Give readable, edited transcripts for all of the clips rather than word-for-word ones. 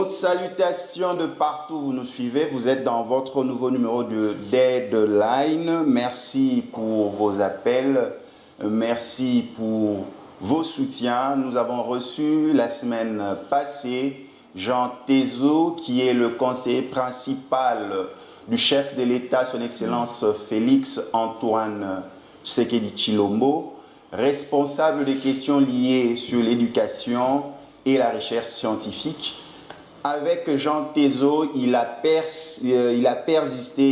salutations de partout où vous nous suivez. Vous êtes dans votre nouveau numéro de Deadline. Merci pour vos appels. Merci pour vos soutiens. Nous avons reçu la semaine passée Jean Tezo, qui est le conseiller principal du chef de l'État, son Excellence Félix Antoine Tshisekedi Tshilombo, responsable des questions liées sur l'éducation et la recherche scientifique. Avec Jean Tezo, il a persisté,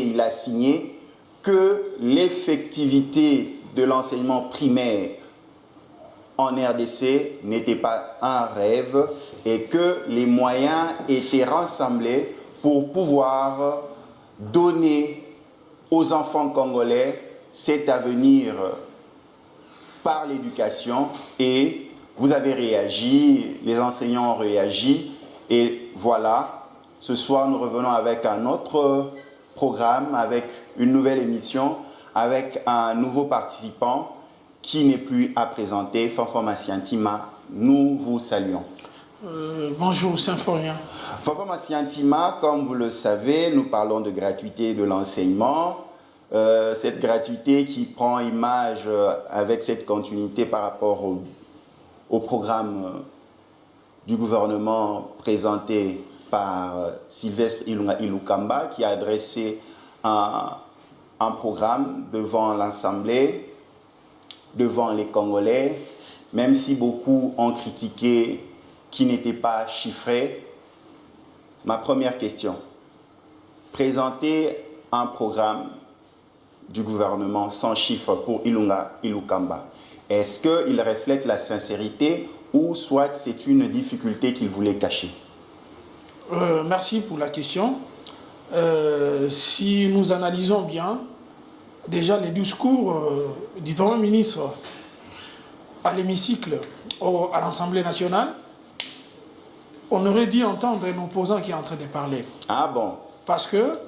il a signé que l'effectivité de l'enseignement primaire en RDC n'était pas un rêve et que les moyens étaient rassemblés pour pouvoir donner aux enfants congolais cet avenir par l'éducation. Et vous avez réagi, les enseignants ont réagi. Et voilà, ce soir, nous revenons avec un autre programme, avec une nouvelle émission, avec un nouveau participant qui n'est plus à présenter, Fanfan Massiantima. Nous vous saluons. Bonjour, Symphorien. Fanfan Massiantima, comme vous le savez, nous parlons de gratuité de l'enseignement. Cette gratuité qui prend image avec cette continuité par rapport au programme du gouvernement présenté par Sylvestre Ilunga-Ilukamba, qui a adressé un programme devant l'Assemblée, devant les Congolais, même si beaucoup ont critiqué qui n'était pas chiffré. Ma première question, présenter un programme du gouvernement sans chiffre pour Ilunga-Ilukamba, est-ce qu'il reflète la sincérité ou soit c'est une difficulté qu'il voulait cacher? Merci pour la question. Si nous analysons bien, déjà les discours du Premier ministre à l'hémicycle, à l'Assemblée nationale, on aurait dû entendre un opposant qui est en train de parler. Ah bon? Parce que,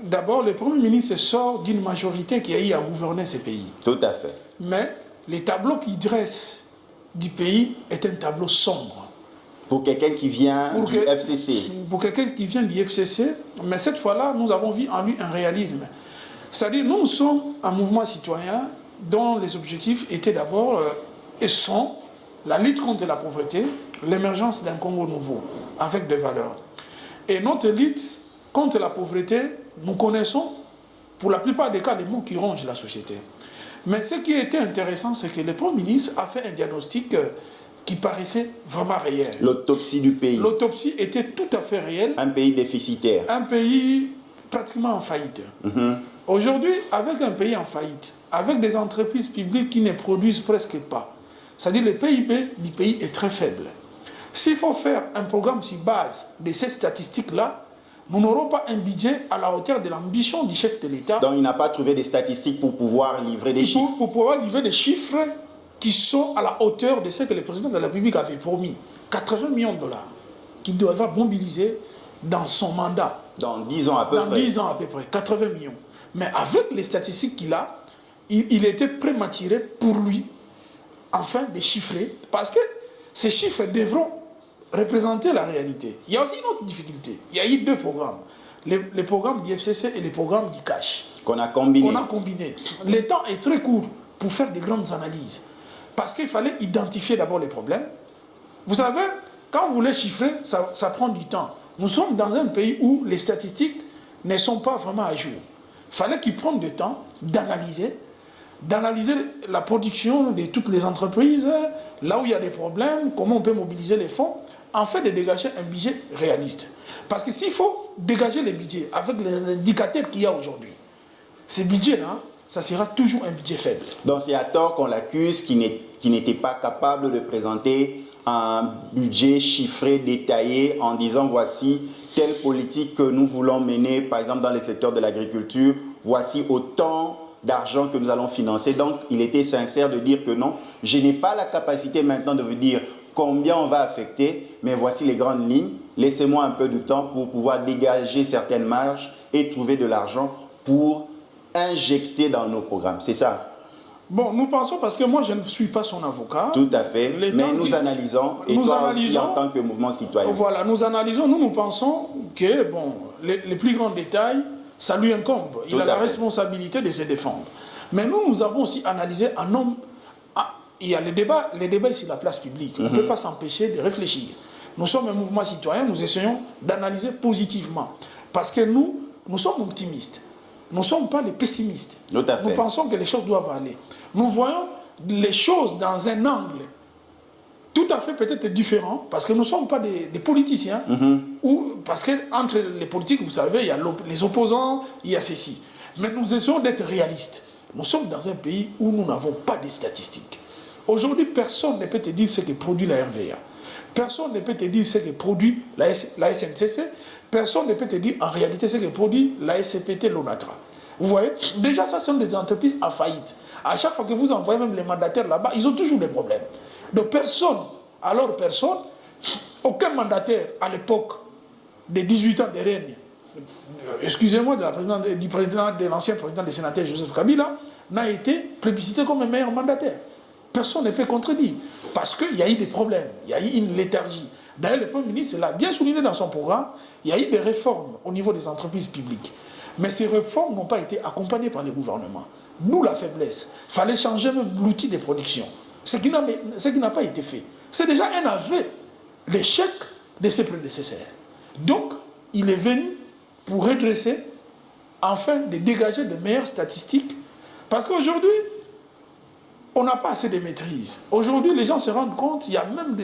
d'abord, le Premier ministre sort d'une majorité qui a eu à gouverner ce pays. Tout à fait. Mais les tableaux qu'il dresse du pays est un tableau sombre. Pour quelqu'un qui vient du FCC. Pour quelqu'un qui vient du FCC, mais cette fois-là, nous avons vu en lui un réalisme. C'est-à-dire, nous sommes un mouvement citoyen dont les objectifs étaient d'abord et sont la lutte contre la pauvreté, l'émergence d'un Congo nouveau, avec des valeurs. Et notre lutte contre la pauvreté, nous connaissons, pour la plupart des cas, des mots qui rongent la société. Mais ce qui était intéressant, c'est que le Premier ministre a fait un diagnostic qui paraissait vraiment réel. L'autopsie du pays. L'autopsie était tout à fait réelle. Un pays déficitaire. Un pays pratiquement en faillite. Aujourd'hui, avec un pays en faillite, avec des entreprises publiques qui ne produisent presque pas, c'est-à-dire le PIB du pays est très faible. S'il faut faire un programme sur base de ces statistiques-là, nous n'aurons pas un budget à la hauteur de l'ambition du chef de l'État. Donc il n'a pas trouvé des statistiques pour pouvoir livrer des chiffres. Pour pouvoir livrer des chiffres qui sont à la hauteur de ce que le président de la République avait promis. 80 millions de dollars qu'il doit mobiliser dans son mandat. Dans 10 ans à peu près. Dans 10 ans à peu près, 80 millions. Mais avec les statistiques qu'il a, il était prématuré pour lui, enfin, de chiffrer. Parce que ces chiffres devront représenter la réalité. Il y a aussi une autre difficulté. Il y a eu deux programmes. Les programmes du FCC et les programmes du cash. Qu'on a combiné. On a combiné. Le temps est très court pour faire de grandes analyses. Parce qu'il fallait identifier d'abord les problèmes. Vous savez, quand vous voulez chiffrer, ça prend du temps. Nous sommes dans un pays où les statistiques ne sont pas vraiment à jour. Il fallait qu'ils prennent du temps d'analyser la production de toutes les entreprises, là où il y a des problèmes, comment on peut mobiliser les fonds, en fait de dégager un budget réaliste. Parce que s'il faut dégager les budgets avec les indicateurs qu'il y a aujourd'hui, ces budgets-là, ça sera toujours un budget faible. Donc c'est à tort qu'on l'accuse qui n'était pas capable de présenter un budget chiffré, détaillé, en disant voici telle politique que nous voulons mener, par exemple dans le secteur de l'agriculture, voici autant d'argent que nous allons financer. Donc il était sincère de dire que non, je n'ai pas la capacité maintenant de vous dire combien on va affecter, mais voici les grandes lignes. Laissez-moi un peu de temps pour pouvoir dégager certaines marges et trouver de l'argent pour injecter dans nos programmes. C'est ça? Bon, nous pensons, parce que moi je ne suis pas son avocat. Tout à fait, mais nous analysons, et toi aussi en tant que mouvement citoyen. Voilà, nous analysons, nous pensons que bon, les plus grands détails, ça lui incombe. Il a la responsabilité de se défendre. Mais nous avons aussi analysé un homme. Il y a les débats ici, la place publique. On ne peut pas s'empêcher de réfléchir. Nous sommes un mouvement citoyen, nous essayons d'analyser positivement. Parce que nous sommes optimistes. Nous ne sommes pas les pessimistes. Tout à fait. Nous pensons que les choses doivent aller. Nous voyons les choses dans un angle tout à fait peut-être différent, parce que nous ne sommes pas des politiciens, parce qu'entre les politiques, vous savez, il y a les opposants, il y a ceci. Mais nous essayons d'être réalistes. Nous sommes dans un pays où nous n'avons pas de statistiques. Aujourd'hui, personne ne peut te dire ce que produit la RVA. Personne ne peut te dire ce que produit la SNCC. Personne ne peut te dire en réalité ce que produit la SCPT Lonatra. Vous voyez, déjà, ça sont des entreprises en faillite. À chaque fois que vous envoyez même les mandataires là-bas, ils ont toujours des problèmes. Donc personne, aucun mandataire à l'époque des 18 ans de règne, excusez-moi, de l'ancien président des sénateurs Joseph Kabila, n'a été plébiscité comme un meilleur mandataire. Personne ne peut contredire, parce qu'il y a eu des problèmes, il y a eu une léthargie. D'ailleurs, le Premier ministre l'a bien souligné dans son programme, il y a eu des réformes au niveau des entreprises publiques. Mais ces réformes n'ont pas été accompagnées par les gouvernements. D'où la faiblesse. Il fallait changer même l'outil de production. Ce qui n'a pas été fait. C'est déjà un aveu, l'échec de ses prédécesseurs. Donc, il est venu pour redresser, afin de dégager de meilleures statistiques. Parce qu'aujourd'hui, on n'a pas assez de maîtrise. Aujourd'hui, les gens se rendent compte, il y a même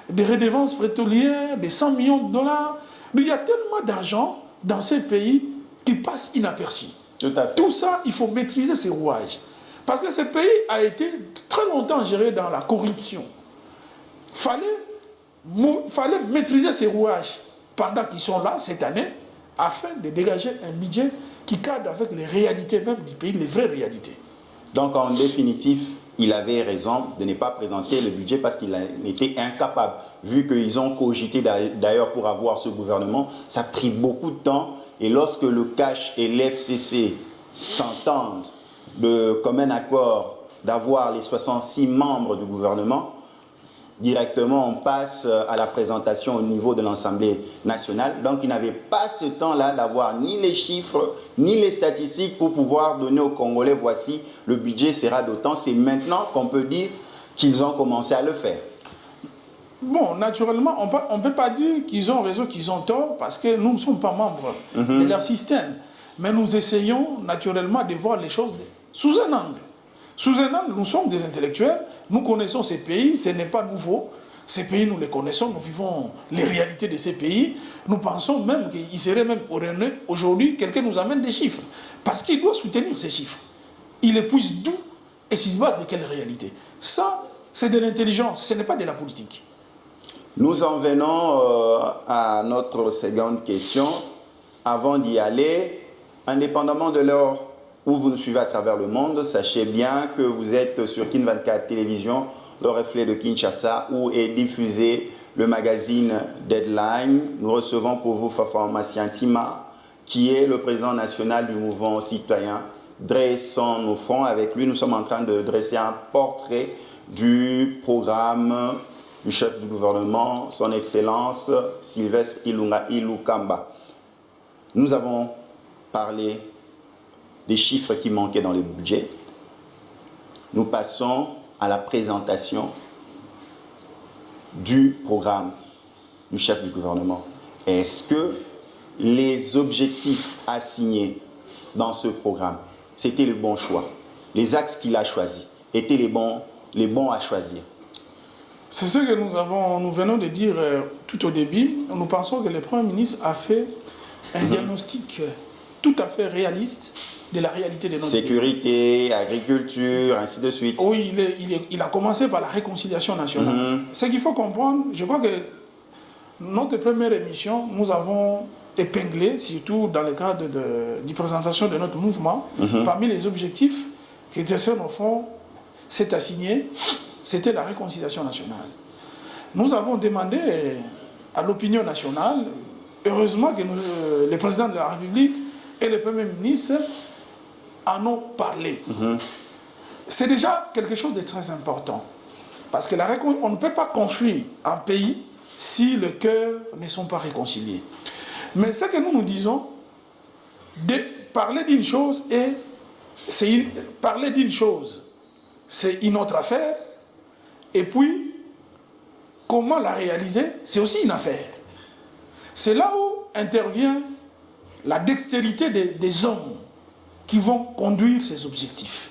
des redevances pétrolières, des 100 millions de dollars. Mais il y a tellement d'argent dans ces pays qui passe inaperçu. Tout à fait. Tout ça, il faut maîtriser ces rouages. Parce que ce pays a été très longtemps géré dans la corruption. Fallait maîtriser ces rouages pendant qu'ils sont là, cette année, afin de dégager un budget qui cadre avec les réalités même du pays, les vraies réalités. Donc, en définitive, il avait raison de ne pas présenter le budget parce qu'il était incapable. Vu qu'ils ont cogité d'ailleurs pour avoir ce gouvernement, ça a pris beaucoup de temps. Et lorsque le CACH et l'FCC s'entendent de commun accord d'avoir les 66 membres du gouvernement, directement on passe à la présentation au niveau de l'Assemblée nationale. Donc il n'avait pas ce temps-là d'avoir ni les chiffres, ni les statistiques pour pouvoir donner aux Congolais, voici, le budget sera d'autant. C'est maintenant qu'on peut dire qu'ils ont commencé à le faire. Bon, naturellement, on ne peut pas dire qu'ils ont raison, qu'ils ont tort, parce que nous ne sommes pas membres de leur système. Mais nous essayons naturellement de voir les choses sous un angle. Sous un angle, nous sommes des intellectuels, nous connaissons ces pays, ce n'est pas nouveau. Ces pays, nous les connaissons, nous vivons les réalités de ces pays. Nous pensons même qu'il serait même aujourd'hui, quelqu'un nous amène des chiffres. Parce qu'il doit soutenir ces chiffres. Il épuise d'où et s'il se base de quelle réalité. Ça, c'est de l'intelligence, ce n'est pas de la politique. Nous en venons à notre seconde question. Avant d'y aller, indépendamment de l'heure où vous nous suivez à travers le monde, sachez bien que vous êtes sur Kin 24 Télévision, le reflet de Kinshasa, où est diffusé le magazine Deadline. Nous recevons pour vous Fafa Massiantima, qui est le président national du mouvement citoyen. Dressons nos fronts. Avec lui, nous sommes en train de dresser un portrait du programme du chef du gouvernement, son Excellence Sylvestre Ilunga Ilukamba. Nous avons parlé des chiffres qui manquaient dans le budget. Nous passons à la présentation du programme du chef du gouvernement. Est-ce que les objectifs assignés dans ce programme, c'était le bon choix? Les axes qu'il a choisis étaient les bons à choisir? C'est ce que nous venons de dire tout au début. Nous pensons que le Premier ministre a fait un diagnostic tout à fait réaliste de la réalité de notre sécurité, agriculture, ainsi de suite. Oui, il a commencé par la réconciliation nationale. Ce qu'il faut comprendre, je crois que notre première émission, nous avons épinglé, surtout dans le cadre de la présentation de notre mouvement, parmi les objectifs que Dessert au fond s'est assigné, c'était la réconciliation nationale. Nous avons demandé à l'opinion nationale, heureusement que le président de la République et le Premier ministre en ont parlé. c'est déjà quelque chose de très important. Parce que on ne peut pas construire un pays si les cœurs ne sont pas réconciliés. Mais ce que nous disons, parler d'une chose, c'est une autre affaire. Et puis, comment la réaliser, c'est aussi une affaire. C'est là où intervient la dextérité des hommes qui vont conduire ces objectifs.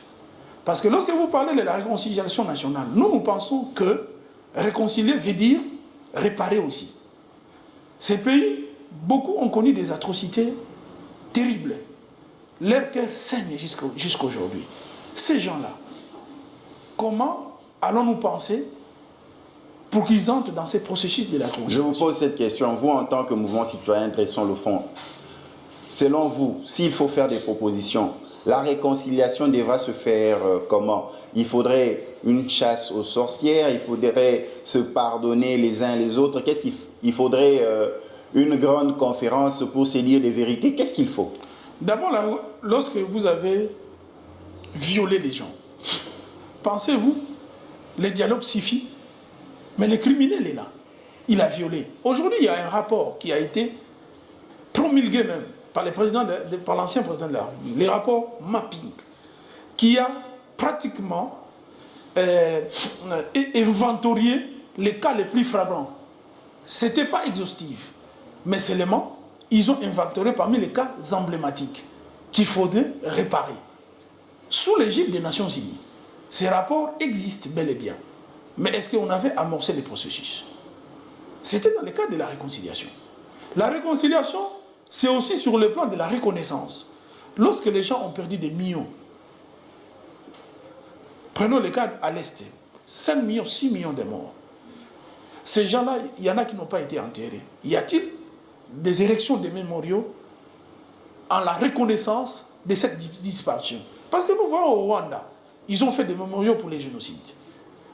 Parce que lorsque vous parlez de la réconciliation nationale, nous pensons que réconcilier veut dire réparer aussi. Ces pays, beaucoup ont connu des atrocités terribles. Leur cœur saigne jusqu'aujourd'hui. Ces gens-là, comment allons-nous penser pour qu'ils entrent dans ces processus de la réconciliation? Je vous pose cette question. Vous, en tant que mouvement citoyen, dressons le front. Selon vous, s'il faut faire des propositions, la réconciliation devra se faire comment? Il faudrait une chasse aux sorcières, il faudrait se pardonner les uns les autres. Qu'est-ce qu'il faudrait une grande conférence pour se dire des vérités? Qu'est-ce qu'il faut? D'abord, lorsque vous avez violé les gens, pensez-vous, le dialogue suffit? Mais le criminel est là. Il a violé. Aujourd'hui, il y a un rapport qui a été promulgué même par l'ancien président de la République, les rapports mapping, qui a pratiquement inventorié les cas les plus flagrants. Ce n'était pas exhaustif, mais seulement, ils ont inventorié parmi les cas emblématiques qu'il faudrait réparer. Sous l'égide des Nations Unies, ces rapports existent bel et bien. Mais est-ce qu'on avait amorcé les processus? C'était dans le cadre de la réconciliation. La réconciliation, c'est aussi sur le plan de la reconnaissance. Lorsque les gens ont perdu des millions, prenons le cas à l'Est, 5 millions, 6 millions de morts. Ces gens-là, il y en a qui n'ont pas été enterrés. Y a-t-il des érections de mémoriaux en la reconnaissance de cette disparition? Parce que nous voyons au Rwanda, ils ont fait des mémoriaux pour les génocides.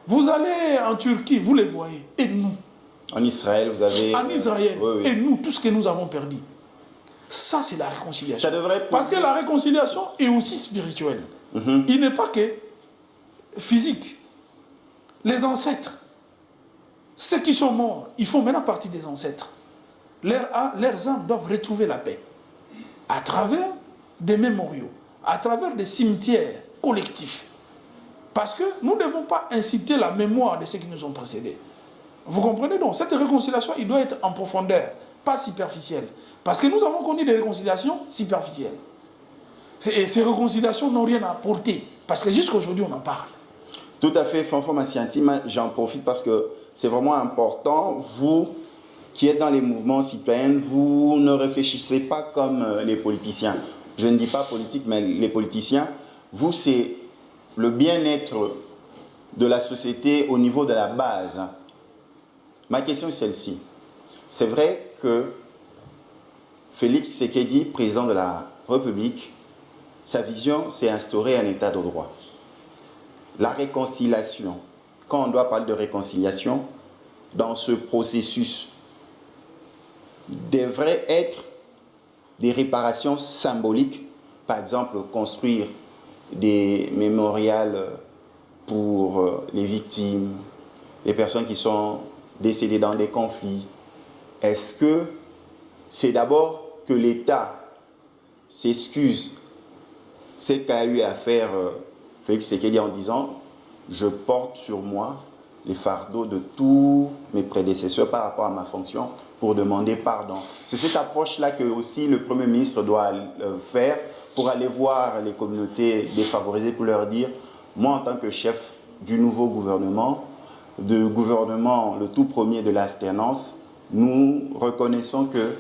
Vous allez en Turquie, vous les voyez, et nous. En Israël, vous avez... En Israël, oui. Et nous, tout ce que nous avons perdu. Ça, c'est la réconciliation. Ça devrait... Parce que la réconciliation est aussi spirituelle. Il n'est pas que physique. Les ancêtres, ceux qui sont morts, ils font maintenant partie des ancêtres. Leurs âmes doivent retrouver la paix. À travers des mémoriaux, à travers des cimetières collectifs. Parce que nous ne devons pas inciter la mémoire de ceux qui nous ont précédés. Vous comprenez donc? Cette réconciliation, il doit être en profondeur, pas superficielle. Parce que nous avons connu des réconciliations superficielles. Et ces réconciliations n'ont rien à apporter. Parce que jusqu'à aujourd'hui, on en parle. Tout à fait, Fanfan Massianti, j'en profite parce que c'est vraiment important. Vous qui êtes dans les mouvements citoyens, vous ne réfléchissez pas comme les politiciens. Je ne dis pas politique, mais les politiciens. Vous, c'est le bien-être de la société au niveau de la base. Ma question est celle-ci. C'est vrai que Félix Tshisekedi, président de la République, sa vision, c'est instaurer un état de droit. La réconciliation, quand on doit parler de réconciliation, dans ce processus, devrait être des réparations symboliques, par exemple construire des mémorials pour les victimes, les personnes qui sont décédées dans des conflits. Est-ce que c'est d'abord que l'État s'excuse, c'est qu'a eu à faire Félix Tshisekedi en disant « Je porte sur moi les fardeaux de tous mes prédécesseurs par rapport à ma fonction pour demander pardon ». C'est cette approche-là que aussi le Premier ministre doit faire pour aller voir les communautés défavorisées pour leur dire « Moi, en tant que chef du nouveau gouvernement, le tout premier de l'alternance, nous reconnaissons que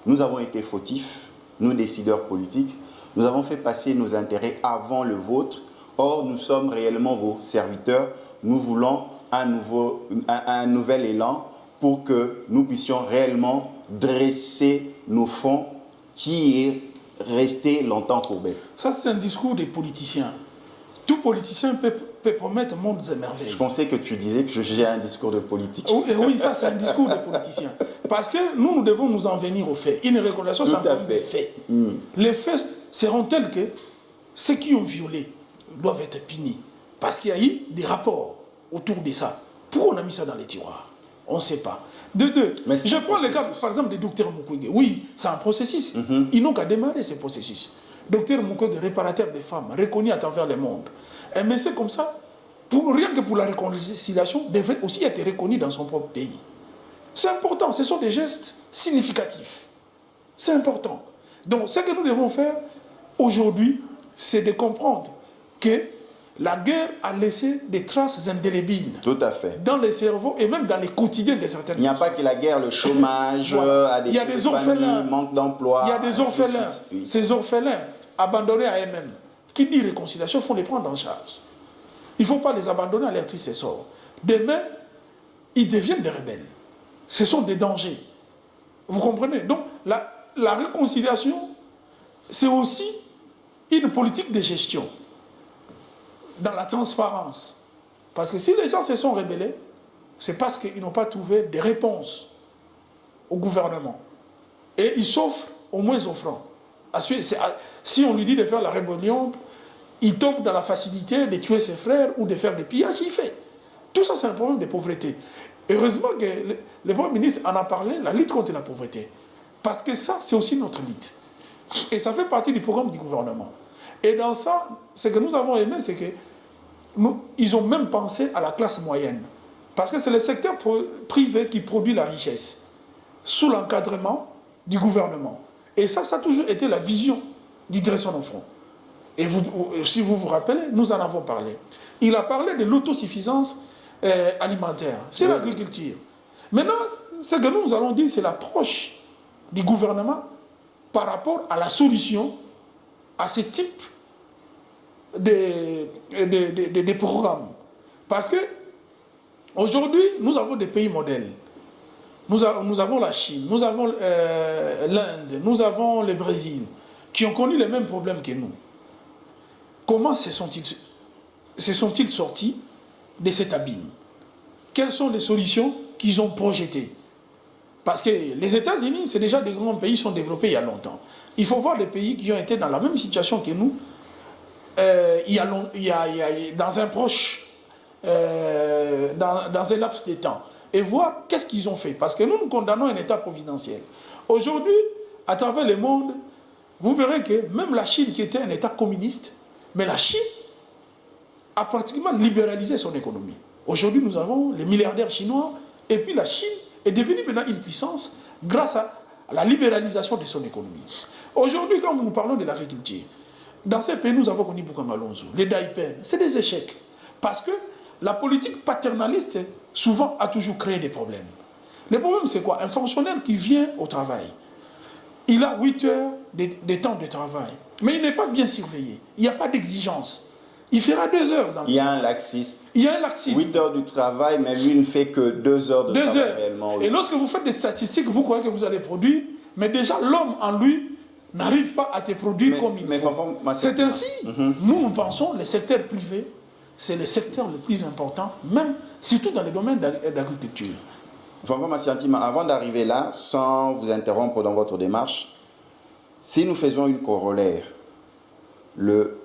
nous avons été fautifs, nous décideurs politiques, nous avons fait passer nos intérêts avant le vôtre. Or, nous sommes réellement vos serviteurs. Nous voulons un nouvel élan pour que nous puissions réellement dresser nos fronts qui est resté longtemps courbé. » Ça, c'est un discours des politiciens. Tout politicien peut promettre mondes et merveilles. Je pensais que tu disais que j'ai un discours de politique. Oui, ça, c'est un discours des politiciens. Parce que nous devons nous en venir aux faits. Une réconciliation, c'est un des faits. Les faits seront tels que ceux qui ont violé doivent être punis. Parce qu'il y a eu des rapports autour de ça. Pourquoi on a mis ça dans les tiroirs? On ne sait pas. De deux, je prends le cas, par exemple, des docteurs Mukwege. Oui, c'est un processus. Ils n'ont qu'à démarrer ce processus. Docteur Mukwege, réparateur des femmes, reconnu à travers le monde. Mais c'est comme ça, rien que pour la réconciliation, devrait aussi être reconnu dans son propre pays. C'est important, ce sont des gestes significatifs. C'est important. Donc, ce que nous devons faire aujourd'hui, c'est de comprendre que la guerre a laissé des traces indélébiles. Tout à fait. Dans les cerveaux et même dans les quotidiens de certaines personnes. Il n'y a pas que la guerre, le chômage, voilà. Il y a des orphelins, manque d'emploi. Il y a des orphelins. Oui. Ces orphelins, abandonnés à eux-mêmes, qui dit réconciliation, il faut les prendre en charge. Il ne faut pas les abandonner à leur triste sort. Demain, ils deviennent des rebelles. Ce sont des dangers. Vous comprenez? Donc, la réconciliation, c'est aussi une politique de gestion. Dans la transparence. Parce que si les gens se sont rebellés, c'est parce qu'ils n'ont pas trouvé de réponse au gouvernement. Et ils s'offrent au moins offrant. Si on lui dit de faire la rébellion, il tombe dans la facilité de tuer ses frères ou de faire des pillages, il fait. Tout ça, c'est un problème de pauvreté. Heureusement que le Premier ministre en a parlé, la lutte contre la pauvreté. Parce que ça, c'est aussi notre lutte. Et ça fait partie du programme du gouvernement. Et dans ça, ce que nous avons aimé, c'est que ils ont même pensé à la classe moyenne. Parce que c'est le secteur privé qui produit la richesse, sous l'encadrement du gouvernement. Et ça a toujours été la vision d'Idriss Onofron. Et si vous vous rappelez, nous en avons parlé. Il a parlé de l'autosuffisance alimentaire. C'est l'agriculture. Maintenant, ce que nous allons dire, c'est l'approche du gouvernement par rapport à la solution à ce type des programmes. Parce que aujourd'hui, nous avons des pays modèles. Nous avons la Chine, nous avons l'Inde, nous avons le Brésil, qui ont connu les mêmes problèmes que nous. Comment se sont-ils sortis de cet abîme? Quelles sont les solutions qu'ils ont projetées? Parce que les États-Unis, c'est déjà des grands pays qui sont développés il y a longtemps. Il faut voir les pays qui ont été dans la même situation que nous, dans un laps de temps, et voir qu'est-ce qu'ils ont fait. Parce que nous condamnons un État providentiel. Aujourd'hui, à travers le monde, vous verrez que même la Chine, qui était un État communiste, mais la Chine a pratiquement libéralisé son économie. Aujourd'hui, nous avons les milliardaires chinois, et puis la Chine est devenue maintenant une puissance grâce à la libéralisation de son économie. Aujourd'hui, quand nous parlons de l'agriculture, dans ces pays, nous avons connu Bukangalonzo, les Daipen, c'est des échecs. Parce que la politique paternaliste, souvent, a toujours créé des problèmes. Le problème, c'est quoi? Un fonctionnaire qui vient au travail, il a 8 heures de temps de travail, mais il n'est pas bien surveillé. Il n'y a pas d'exigence. Il fera 2 heures dans le Il y a un laxisme. Il y a un laxisme. 8 heures du travail, mais lui ne fait que 2 heures de travail réellement. Oui. Et lorsque vous faites des statistiques, vous croyez que vous allez produire, mais déjà l'homme en lui n'arrive pas à te produire comme il faut. C'est ainsi. Nous pensons, le secteur privé, c'est le secteur le plus important, même surtout dans le domaine d'agriculture. Fanfan Massiantima, avant d'arriver là, sans vous interrompre dans votre démarche, si nous faisons une corollaire, le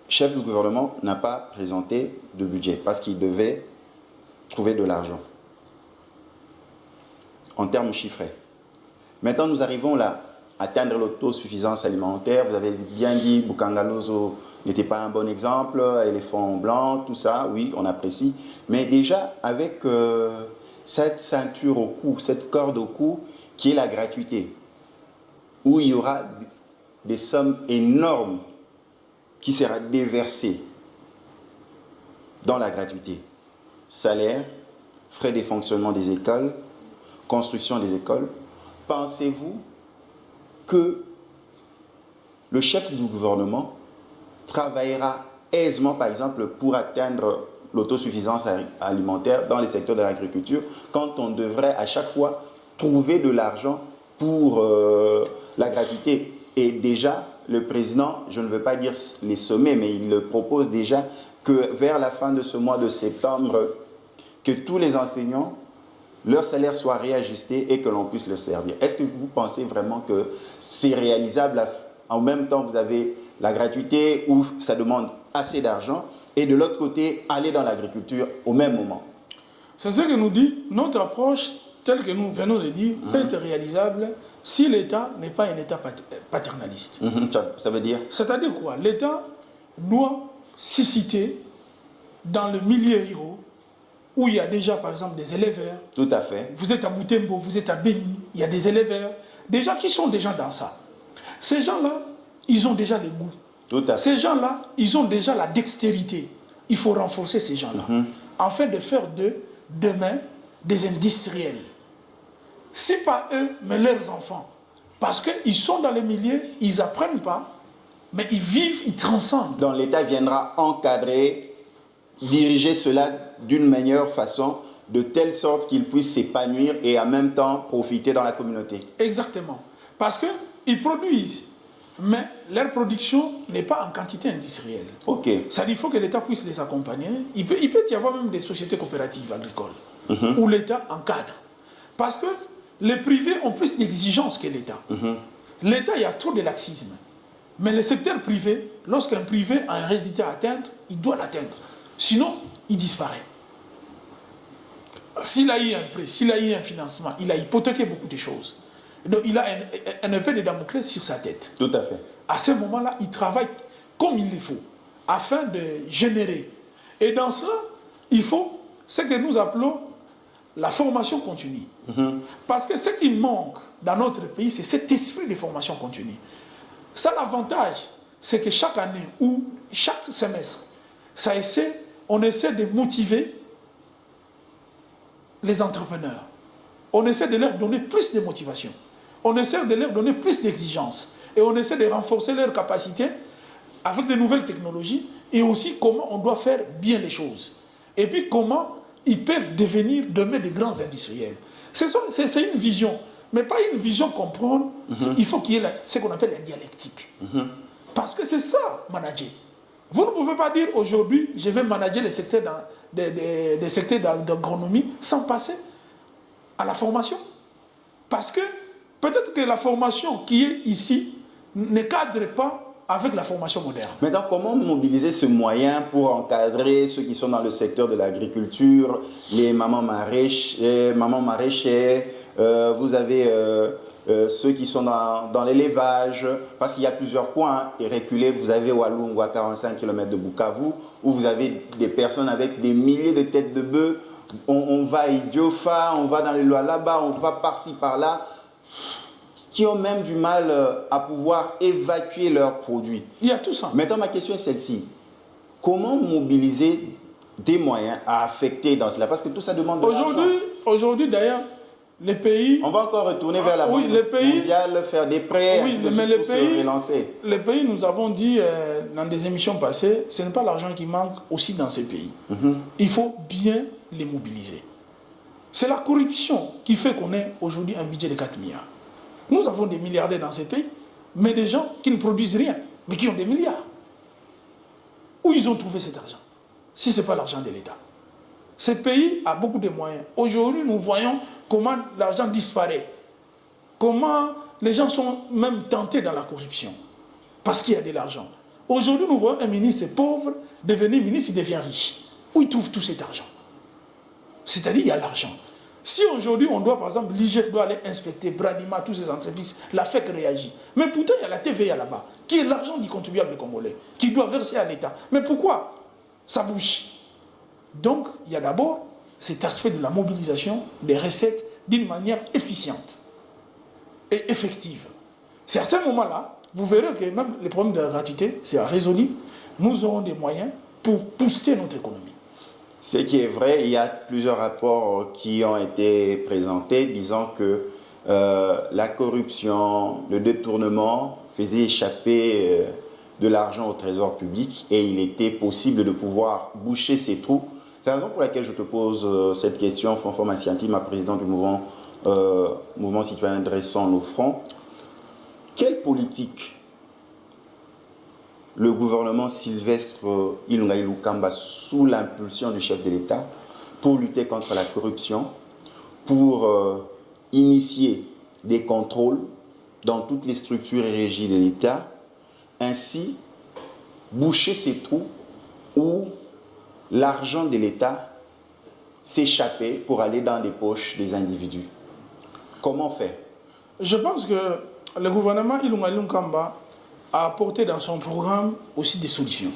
chef du gouvernement n'a pas présenté de budget parce qu'il devait trouver de l'argent en termes chiffrés. Maintenant, nous arrivons là, à atteindre l'autosuffisance alimentaire. Vous avez bien dit, Bukangalonzo n'était pas un bon exemple, éléphant blanc, tout ça, oui, on apprécie. Mais déjà, avec cette ceinture au cou, cette corde au cou, qui est la gratuité, où il y aura des sommes énormes qui sera déversée dans la gratuité. Salaire, frais de fonctionnement des écoles, construction des écoles. Pensez-vous que le chef du gouvernement travaillera aisément, par exemple, pour atteindre l'autosuffisance alimentaire dans les secteurs de l'agriculture, quand on devrait à chaque fois trouver de l'argent pour la gratuité? Et déjà, le président, je ne veux pas dire les sommets, mais il le propose déjà que vers la fin de ce mois de septembre, que tous les enseignants, leur salaire soit réajusté et que l'on puisse le servir. Est-ce que vous pensez vraiment que c'est réalisable? En même temps, vous avez la gratuité où ça demande assez d'argent, et de l'autre côté, aller dans l'agriculture au même moment. C'est ce que nous dit, notre approche, telle que nous venons de dire, peut être réalisable si l'État n'est pas un État paternaliste. Ça veut dire? C'est-à-dire quoi? L'État doit susciter dans le milieu rural, où il y a déjà, par exemple, des éleveurs. Tout à fait. Vous êtes à Boutembo, vous êtes à Béni, il y a des éleveurs, des gens qui sont déjà dans ça. Ces gens-là, ils ont déjà le goût. Tout à fait. Ces gens-là, ils ont déjà la dextérité. Il faut renforcer ces gens-là, afin de faire demain des industriels. Si pas eux, mais leurs enfants. Parce qu'ils sont dans les milieux, ils n'apprennent pas, mais ils vivent, ils transcendent. Donc l'État viendra encadrer, diriger cela d'une meilleure façon, de telle sorte qu'ils puissent s'épanouir et en même temps profiter dans la communauté. Exactement. Parce qu'ils produisent, mais leur production n'est pas en quantité industrielle. Ok. Ça dit, il faut que l'État puisse les accompagner. Il peut y avoir même des sociétés coopératives agricoles où l'État encadre. Parce que les privés ont plus d'exigences que l'État. L'État, il y a trop de laxisme. Mais le secteur privé, lorsqu'un privé a un résultat à atteindre, il doit l'atteindre. Sinon, il disparaît. S'il a eu un prêt, s'il a eu un financement, il a hypothéqué beaucoup de choses. Donc, il a un épée de Damoclès sur sa tête. Tout à fait. À ce moment-là, il travaille comme il le faut, afin de générer. Et dans cela, il faut ce que nous appelons la formation continue. Parce que ce qui manque dans notre pays, c'est cet esprit de formation continue. Ça, l'avantage, c'est que chaque année ou chaque semestre, on essaie de motiver les entrepreneurs. On essaie de leur donner plus de motivation. On essaie de leur donner plus d'exigences. Et on essaie de renforcer leurs capacités avec de nouvelles technologies et aussi comment on doit faire bien les choses. Et puis comment ils peuvent devenir demain des grands industriels. C'est une vision, mais pas une vision comprendre. Il faut qu'il y ait ce qu'on appelle la dialectique. Parce que c'est ça, manager. Vous ne pouvez pas dire aujourd'hui, je vais manager les secteurs d'agronomie sans passer à la formation. Parce que peut-être que la formation qui est ici ne cadre pas avec la formation moderne. Maintenant, comment mobiliser ce moyen pour encadrer ceux qui sont dans le secteur de l'agriculture, les mamans maraîchères, vous avez ceux qui sont dans l'élevage, parce qu'il y a plusieurs points. Et reculé, vous avez Walungu à 45 km de Bukavu, où vous avez des personnes avec des milliers de têtes de bœufs. On va à Idiofa, on va dans les lois là-bas, on va par-ci, par-là, qui ont même du mal à pouvoir évacuer leurs produits. Il y a tout ça. Maintenant, ma question est celle-ci. Comment mobiliser des moyens à affecter dans cela? Parce que tout ça demande de l'argent. Aujourd'hui, d'ailleurs, les pays... On va encore retourner vers la Banque mondiale, faire des prêts, mais pour se relancer. Les pays, nous avons dit dans des émissions passées, ce n'est pas l'argent qui manque aussi dans ces pays. Il faut bien les mobiliser. C'est la corruption qui fait qu'on ait aujourd'hui un budget de 4 milliards. Nous avons des milliardaires dans ces pays, mais des gens qui ne produisent rien, mais qui ont des milliards. Où ils ont trouvé cet argent? Si ce n'est pas l'argent de l'État. Ce pays a beaucoup de moyens. Aujourd'hui, nous voyons comment l'argent disparaît. Comment les gens sont même tentés dans la corruption. Parce qu'il y a de l'argent. Aujourd'hui, nous voyons un ministre pauvre devenir ministre, il devient riche. Où il trouve tout cet argent? C'est-à-dire, il y a l'argent. Si aujourd'hui, on doit, par exemple, l'IGF doit aller inspecter Bradima, toutes ces entreprises, la FEC réagit. Mais pourtant, il y a la TVA là-bas, qui est l'argent du contribuable congolais, qui doit verser à l'État. Mais pourquoi ça bouge? Donc, il y a d'abord cet aspect de la mobilisation des recettes d'une manière efficiente et effective. C'est à ce moment-là, vous verrez que même les problèmes de la gratuité, c'est résolu. Nous aurons des moyens pour booster notre économie. Ce qui est vrai, il y a plusieurs rapports qui ont été présentés disant que la corruption, le détournement faisait échapper de l'argent au trésor public et il était possible de pouvoir boucher ces trous. C'est la raison pour laquelle je te pose cette question, Fonfon Massianti, ma présidente du mouvement citoyen Dressons nos fronts. Quelle politique le gouvernement Sylvestre Ilunga Ilukamba, sous l'impulsion du chef de l'État, pour lutter contre la corruption, pour initier des contrôles dans toutes les structures et régies de l'État, ainsi boucher ces trous où l'argent de l'État s'échappait pour aller dans les poches des individus. Comment faire? Je pense que le gouvernement Ilunga Ilunkamba a apporté dans son programme aussi des solutions.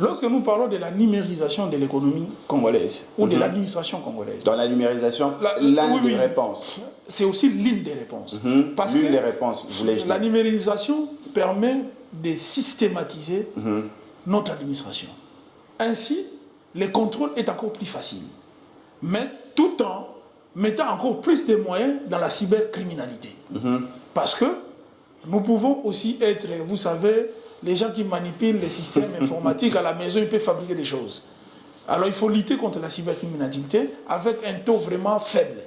Lorsque nous parlons de la numérisation de l'économie congolaise ou de l'administration congolaise. Dans la numérisation, l'une des réponses. C'est aussi l'une des réponses. Parce l'une que des réponses, voulais-je dire. La numérisation permet de systématiser notre administration. Ainsi, le contrôle est encore plus facile. Mais tout en mettant encore plus de moyens dans la cybercriminalité. Parce que nous pouvons aussi être, vous savez, les gens qui manipulent les systèmes informatiques à la maison, ils peuvent fabriquer des choses. Alors il faut lutter contre la cybercriminalité avec un taux vraiment faible.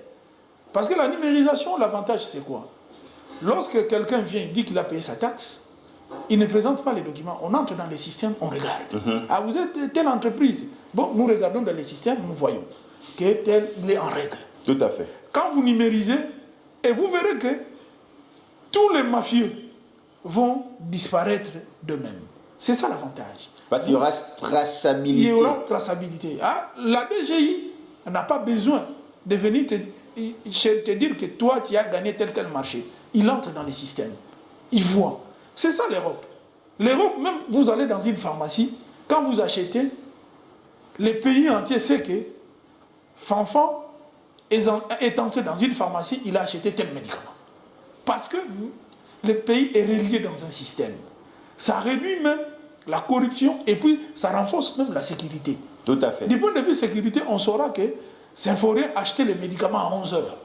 Parce que la numérisation, l'avantage c'est quoi? Lorsque quelqu'un vient et dit qu'il a payé sa taxe, il ne présente pas les documents. On entre dans les systèmes, on regarde. Ah, vous êtes telle entreprise. Bon, nous regardons dans les systèmes, nous voyons que tel, il est en règle. Tout à fait. Quand vous numérisez, et vous verrez que tous les mafieux vont disparaître d'eux-mêmes. C'est ça l'avantage. Parce qu'il y aura traçabilité. Il y aura traçabilité. Ah, la DGI n'a pas besoin de venir te dire que toi, tu as gagné tel marché. Il entre dans les systèmes. Il voit. C'est ça l'Europe. L'Europe, même vous allez dans une pharmacie, quand vous achetez, les pays entiers savent que Fanfan est entré dans une pharmacie, il a acheté tel médicament. Parce que le pays est relié dans un système. Ça réduit même la corruption et puis ça renforce même la sécurité. Tout à fait. Du point de vue sécurité, on saura que c'est faut acheter les médicaments à 11 heures.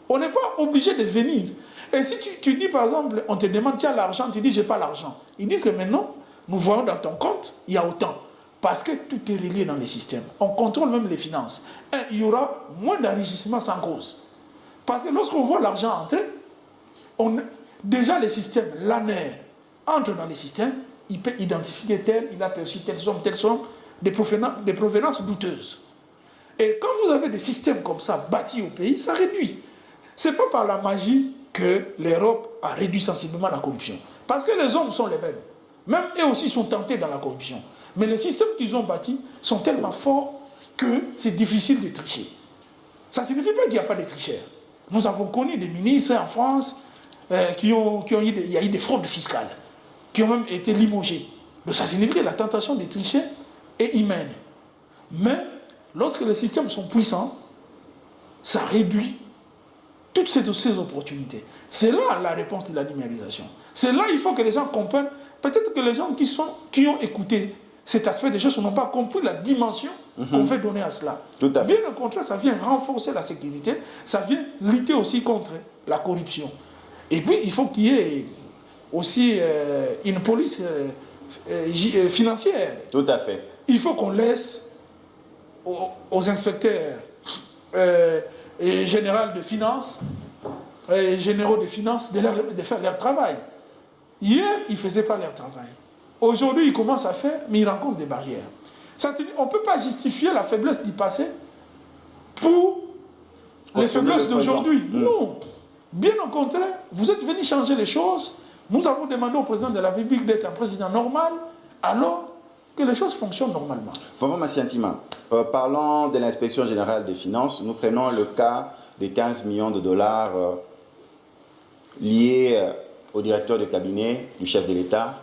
On n'est pas obligé de venir. Et si tu dis par exemple, on te demande, tu as l'argent, tu dis, j'ai pas l'argent. Ils disent que maintenant, nous voyons dans ton compte, il y a autant. Parce que tout est relié dans les systèmes. On contrôle même les finances. Et il y aura moins d'enrichissement sans cause. Parce que lorsqu'on voit l'argent entrer, déjà les systèmes, l'ANER, entre dans les systèmes, il peut identifier tel, il a perçu telle somme, des provenances douteuses. Et quand vous avez des systèmes comme ça bâtis au pays, ça réduit. Ce n'est pas par la magie que l'Europe a réduit sensiblement la corruption. Parce que les hommes sont les mêmes. Même eux aussi sont tentés dans la corruption. Mais les systèmes qu'ils ont bâtis sont tellement forts que c'est difficile de tricher. Ça ne signifie pas qu'il n'y a pas de tricheurs. Nous avons connu des ministres en France il y a eu des fraudes fiscales, qui ont même été limogées. Donc ça signifie que la tentation de tricher est humaine. Mais lorsque les systèmes sont puissants, ça réduit toutes ces opportunités. C'est là la réponse de la numérisation. C'est là il faut que les gens comprennent. Peut-être que les gens qui ont écouté cet aspect des choses n'ont pas compris la dimension qu'on veut donner à cela. Tout à fait. Bien au contraire, ça vient renforcer la sécurité, ça vient lutter aussi contre la corruption. Et puis, il faut qu'il y ait aussi une police financière. Tout à fait. Il faut qu'on laisse aux inspecteurs généraux de finances, généraux de finances, de faire leur travail. Hier, ils ne faisaient pas leur travail. Aujourd'hui, ils commencent à faire, mais ils rencontrent des barrières. On ne peut pas justifier la faiblesse du passé pour les faiblesses d'aujourd'hui. Non. Bien au contraire, vous êtes venus changer les choses. Nous avons demandé au président de la République d'être un président normal, alors que les choses fonctionnent normalement. Fanfan Massiantima, parlant de l'inspection générale des finances, nous prenons le cas des 15 millions de dollars liés au directeur de cabinet du chef de l'État,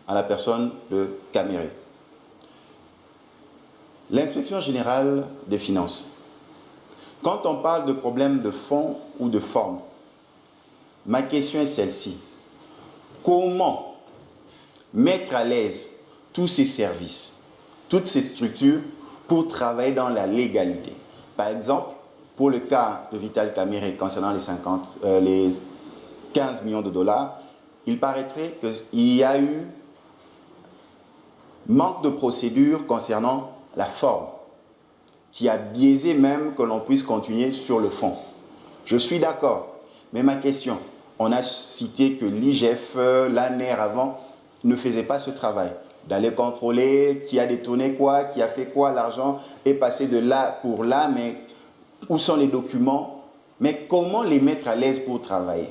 à la personne de Caméré. L'inspection générale des finances, quand on parle de problèmes de fond ou de forme, ma question est celle-ci. Comment mettre à l'aise tous ces services, toutes ces structures pour travailler dans la légalité? Par exemple, pour le cas de Vital Caméré concernant les 15 millions de dollars, il paraîtrait qu'il y a eu manque de procédure concernant la forme, qui a biaisé même que l'on puisse continuer sur le fond. Je suis d'accord, mais ma question, on a cité que l'IGF, l'ANER avant, ne faisait pas ce travail, d'aller contrôler qui a détourné quoi, qui a fait quoi, l'argent est passé de là pour là, mais où sont les documents? Mais comment les mettre à l'aise pour travailler?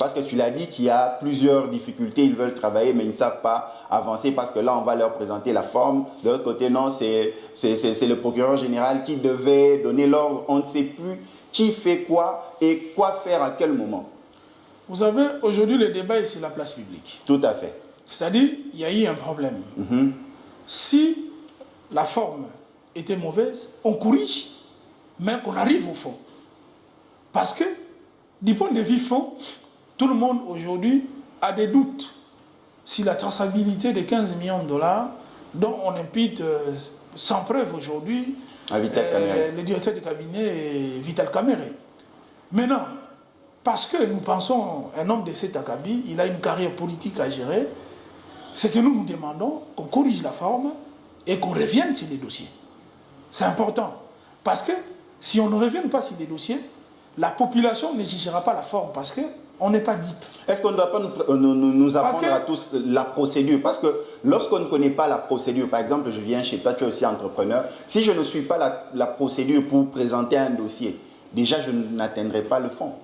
Parce que tu l'as dit qu'il y a plusieurs difficultés, ils veulent travailler, mais ils ne savent pas avancer parce que là, on va leur présenter la forme. De l'autre côté, non, c'est le procureur général qui devait donner l'ordre. On ne sait plus qui fait quoi et quoi faire à quel moment. Vous savez, aujourd'hui, le débat est sur la place publique. Tout à fait. C'est-à-dire, il y a eu un problème. Si la forme était mauvaise, on corrige, mais qu'on arrive au fond. Parce que, du point de vue fond, tout le monde aujourd'hui a des doutes sur la traçabilité des 15 millions de dollars dont on impute sans preuve aujourd'hui le directeur de cabinet Vital Kamere. Maintenant, parce que nous pensons un homme de cet acabit, il a une carrière politique à gérer, c'est que nous nous demandons qu'on corrige la forme et qu'on revienne sur les dossiers. C'est important. Parce que si on ne revient pas sur les dossiers, la population ne jugera pas la forme parce qu'on n'est pas deep. Est-ce qu'on ne doit pas nous apprendre à tous la procédure? Parce que lorsqu'on ne connaît pas la procédure, par exemple, je viens chez toi, tu es aussi entrepreneur, si je ne suis pas la procédure pour présenter un dossier, déjà je n'atteindrai pas le fond.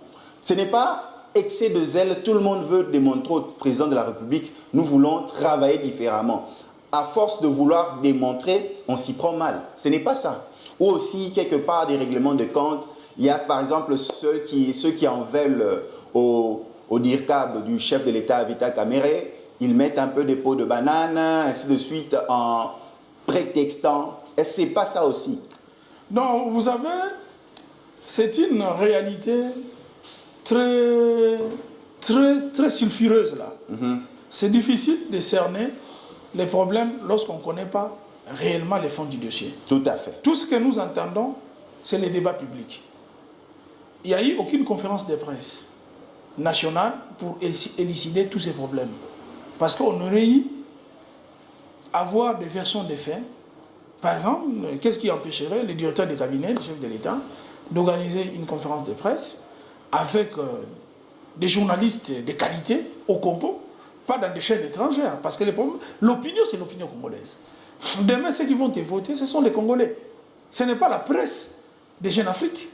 Ce n'est pas excès de zèle, tout le monde veut démontrer au président de la République, nous voulons travailler différemment. À force de vouloir démontrer, on s'y prend mal. Ce n'est pas ça. Ou aussi, quelque part, des règlements de compte. Il y a, par exemple, ceux qui en veulent au DIRCAB du chef de l'État, Vital Kamere. Ils mettent un peu des pots de banane, ainsi de suite, en prétextant. Est-ce que ce n'est pas ça aussi? Non, vous savez, c'est une réalité très sulfureuse, là. C'est difficile de cerner les problèmes lorsqu'on ne connaît pas réellement les fonds du dossier. Tout à fait. Tout ce que nous entendons, c'est les débats publics. Il n'y a eu aucune conférence de presse nationale pour élucider tous ces problèmes. Parce qu'on aurait eu avoir des versions des faits. Par exemple, qu'est-ce qui empêcherait le directeur de cabinet, le chef de l'État, d'organiser une conférence de presse avec des journalistes de qualité au Congo, pas dans des chaînes étrangères, parce que l'opinion, c'est l'opinion congolaise. Demain, ceux qui vont te voter, ce sont les Congolais. Ce n'est pas la presse des Jeunes Afrique.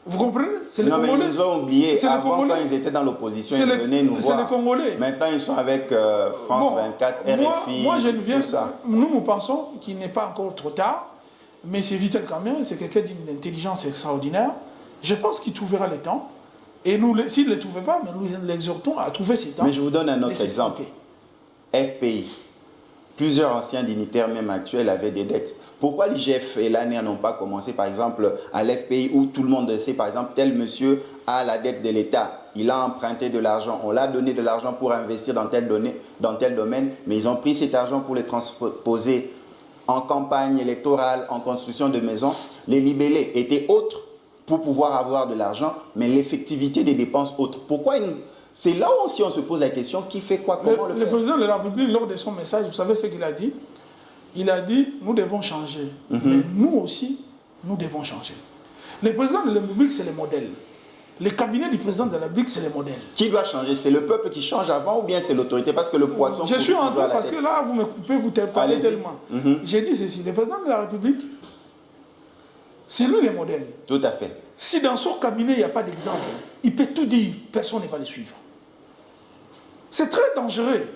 Vous comprenez? C'est les Congolais. Mais ils nous ont oublié. Avant, quand ils étaient dans l'opposition, ils venaient nous voir. C'est les Congolais. Maintenant, ils sont avec France 24, RFI, moi, je ne viens, tout ça. Nous pensons qu'il n'est pas encore trop tard, mais c'est Vital Kamere, c'est quelqu'un d'une intelligence extraordinaire. Je pense qu'il trouvera le temps. Et s'il ne le trouvait pas, nous l'exhortons à trouver ses temps. Mais je vous donne un autre exemple. FPI. Plusieurs anciens dignitaires, même actuels, avaient des dettes. Pourquoi l'IGF et l'ANER n'ont pas commencé, par exemple, à l'FPI, où tout le monde sait, par exemple, tel monsieur a la dette de l'État, il a emprunté de l'argent, on l'a donné de l'argent pour investir dans tel domaine, mais ils ont pris cet argent pour les transposer en campagne électorale, en construction de maisons. Les libellés étaient autres pour pouvoir avoir de l'argent, mais l'effectivité des dépenses autres. Pourquoi c'est là aussi on se pose la question, qui fait quoi, comment le faire? Le président de la République, lors de son message, vous savez ce qu'il a dit? Il a dit, nous devons changer. Mais nous aussi, nous devons changer. Le président de la République, c'est le modèle. Le cabinet du président de la République, c'est le modèle. Qui doit changer? C'est le peuple qui change avant ou bien c'est l'autorité? Parce que le poisson... Je suis en train, parce que là, vous me coupez, vous parlez tellement. J'ai dit ceci, le président de la République, c'est lui le modèle. Tout à fait. Si dans son cabinet, il n'y a pas d'exemple, il peut tout dire, personne ne va le suivre. C'est très dangereux.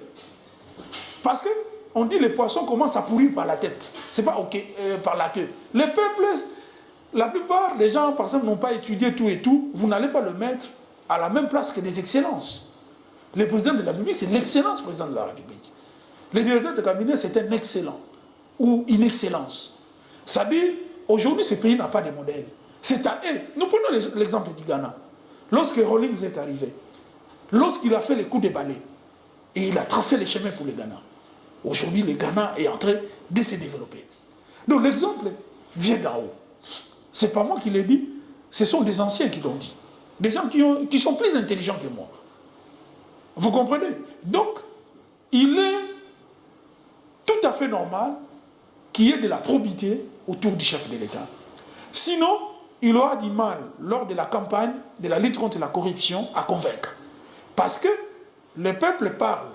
Parce que on dit les poissons commencent à pourrir par la tête. Ce n'est pas par la queue. Les peuples, la plupart des gens, par exemple, n'ont pas étudié tout et tout. Vous n'allez pas le mettre à la même place que des excellences. Le président de la République, c'est l'excellence président de la République. Le directeur de cabinet, c'est un excellent ou une excellence. Ça dit, aujourd'hui, ce pays n'a pas de modèle. C'est à eux. Nous prenons l'exemple du Ghana. Lorsque Rawlings est arrivé, lorsqu'il a fait les coups de balai, et il a tracé les chemins pour le Ghana. Aujourd'hui, le Ghana est en train de se développer. Donc l'exemple vient d'en haut. Ce n'est pas moi qui l'ai dit, ce sont des anciens qui l'ont dit. Des gens qui sont plus intelligents que moi. Vous comprenez? Donc, il est tout à fait normal qu'il y ait de la probité autour du chef de l'État. Sinon, il aura du mal, lors de la campagne de la lutte contre la corruption, à convaincre. Parce que le peuple parle.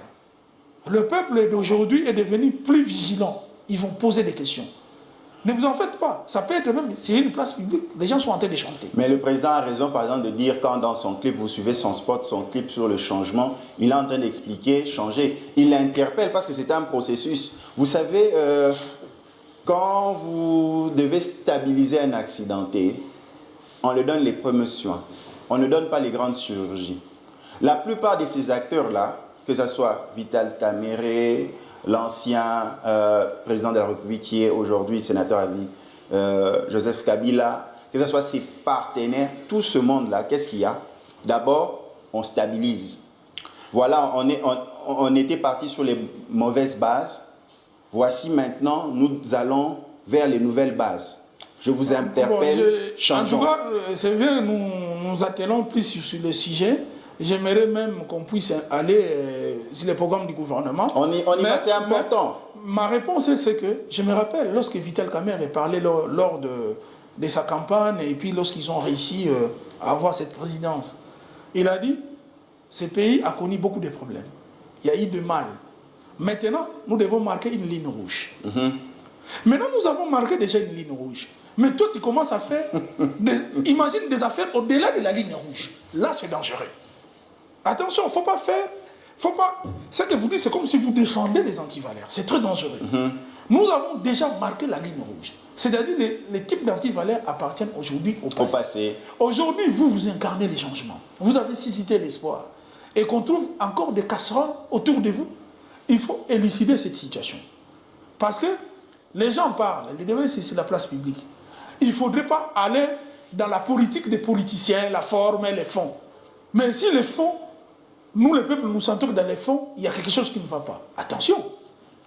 Le peuple d'aujourd'hui est devenu plus vigilant. Ils vont poser des questions. Ne vous en faites pas. Ça peut être même, c'est une place publique, les gens sont en train de chanter. Mais le président a raison, par exemple, de dire quand dans son clip, vous suivez son spot, son clip sur le changement, il est en train d'expliquer, changer. Il l'interpelle parce que c'est un processus. Vous savez, quand vous devez stabiliser un accidenté, on lui donne les premiers soins. On ne donne pas les grandes chirurgies. La plupart de ces acteurs-là, que ce soit Vital Kamerhe, l'ancien président de la République qui est aujourd'hui sénateur à vie, Joseph Kabila, que ce soit ses partenaires, tout ce monde-là, qu'est-ce qu'il y a? D'abord, on stabilise. Voilà, on était parti sur les mauvaises bases. Voici maintenant, nous allons vers les nouvelles bases. Je vous interpelle, changeons. En tout cas, c'est bien, nous attelons plus sur le sujet. J'aimerais même qu'on puisse aller sur les programmes du gouvernement. On y va, c'est important. Ma réponse, c'est que je me rappelle, lorsque Vital Kamerhe parlait lors de sa campagne, et puis lorsqu'ils ont réussi à avoir cette présidence, il a dit, ce pays a connu beaucoup de problèmes. Il y a eu de mal. Maintenant, nous devons marquer une ligne rouge. Maintenant, nous avons marqué déjà une ligne rouge. Mais toi, tu commences à faire, imagine des affaires au-delà de la ligne rouge. Là, c'est dangereux. Attention, il ne faut pas faire, ce que vous dites, c'est comme si vous défendez les antivaleurs. C'est très dangereux. Nous avons déjà marqué la ligne rouge. C'est-à-dire les types d'antivaleurs appartiennent aujourd'hui au passé. Aujourd'hui, vous incarnez les changements. Vous avez suscité l'espoir. Et qu'on trouve encore des casseroles autour de vous. Il faut élucider cette situation. Parce que les gens parlent, les débats, c'est la place publique. Il ne faudrait pas aller dans la politique des politiciens, la forme et les fonds. Mais si les fonds, nous les peuples nous sentons que dans les fonds, il y a quelque chose qui ne va pas. Attention,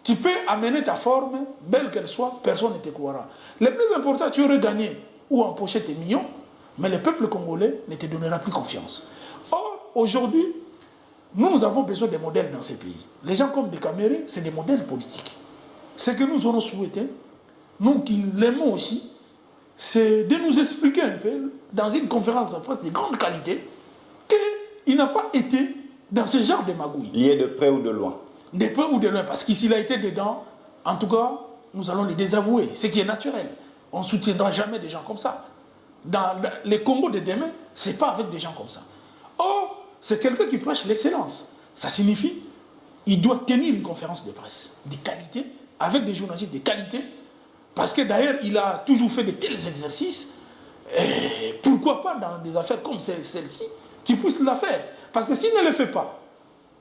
tu peux amener ta forme, belle qu'elle soit, personne ne te croira. Le plus important, tu aurais gagné ou empoché tes millions, mais le peuple congolais ne te donnera plus confiance. Or, aujourd'hui, nous avons besoin de modèles dans ces pays. Les gens comme des Kamerhe, c'est des modèles politiques. Ce que nous aurons souhaité, nous qui l'aimons aussi, c'est de nous expliquer un peu, dans une conférence de presse de grande qualité, qu'il n'a pas été dans ce genre de magouille. Lié de près ou de loin. De près ou de loin, parce qu'il a été dedans, en tout cas, nous allons les désavouer, ce qui est naturel. On ne soutiendra jamais des gens comme ça. Dans les Congo de demain, ce n'est pas avec des gens comme ça. Or, c'est quelqu'un qui prêche l'excellence. Ça signifie qu'il doit tenir une conférence de presse de qualité, avec des journalistes de qualité, parce que d'ailleurs, il a toujours fait de tels exercices, et pourquoi pas dans des affaires comme celle-ci, qu'il puisse la faire. Parce que s'il ne le fait pas,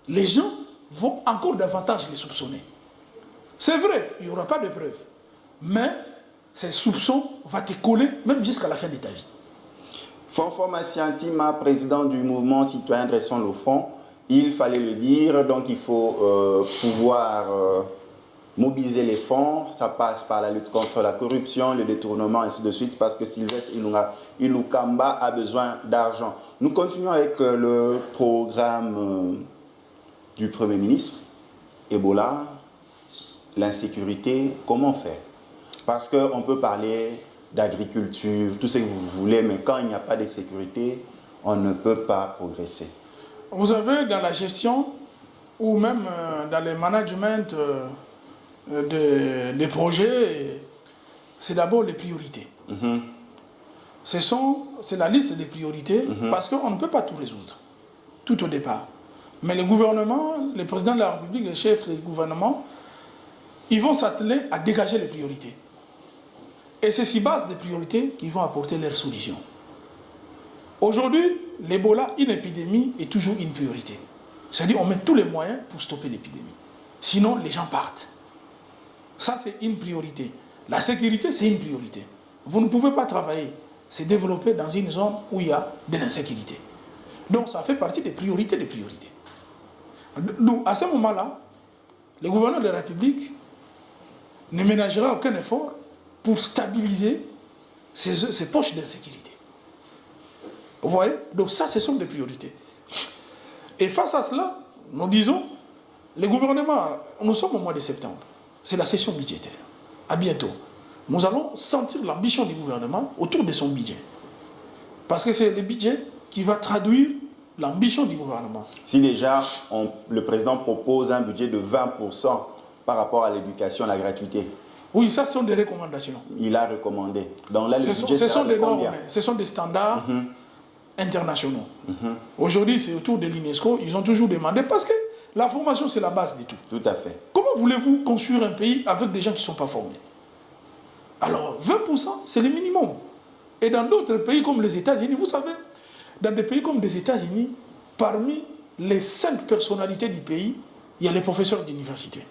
les gens vont encore davantage les soupçonner. C'est vrai, il n'y aura pas de preuves, mais ces soupçons vont te coller même jusqu'à la fin de ta vie. Fonfon Massiantima, président du mouvement citoyen Dressons le Front, il fallait le dire, donc il faut pouvoir mobiliser les fonds. Ça passe par la lutte contre la corruption, le détournement, ainsi de suite, parce que Sylvestre Ilukamba a besoin d'argent. Nous continuons avec le programme du Premier ministre. Ebola, l'insécurité, comment faire? Parce qu'on peut parler d'agriculture, tout ce que vous voulez, mais quand il n'y a pas de sécurité, on ne peut pas progresser. Vous avez dans la gestion ou même dans le management des projets, c'est d'abord les priorités. C'est la liste des priorités parce qu'on ne peut pas tout résoudre, tout au départ. Mais le gouvernement, le président de la République, les chefs du gouvernement, ils vont s'atteler à dégager les priorités. Et c'est sur base des priorités qu'ils vont apporter leurs solutions. Aujourd'hui, l'Ebola, une épidémie, est toujours une priorité. C'est-à-dire qu'on met tous les moyens pour stopper l'épidémie. Sinon, les gens partent. Ça, c'est une priorité. La sécurité, c'est une priorité. Vous ne pouvez pas travailler, se développer dans une zone où il y a de l'insécurité. Donc, ça fait partie des priorités des priorités. Donc, à ce moment-là, le gouverneur de la République ne ménagera aucun effort pour stabiliser ces poches d'insécurité. Vous voyez? Donc ça, ce sont des priorités. Et face à cela, nous disons, le gouvernement, nous sommes au mois de septembre, c'est la session budgétaire. À bientôt. Nous allons sentir l'ambition du gouvernement autour de son budget. Parce que c'est le budget qui va traduire l'ambition du gouvernement. Si déjà le président propose un budget de 20% par rapport à l'éducation, à la gratuité. Oui, ça, ce sont des recommandations. Il a recommandé. Donc là, le Ce budget sont des normes, combien? ce sont des standards internationaux. Aujourd'hui, c'est autour de l'UNESCO, ils ont toujours demandé, parce que la formation, c'est la base de tout. Tout à fait. Comment voulez-vous construire un pays avec des gens qui ne sont pas formés? Alors, 20%, c'est le minimum. Et dans d'autres pays comme les États-Unis, vous savez, dans des pays comme les États-Unis, parmi les 5 personnalités du pays, il y a les professeurs d'université.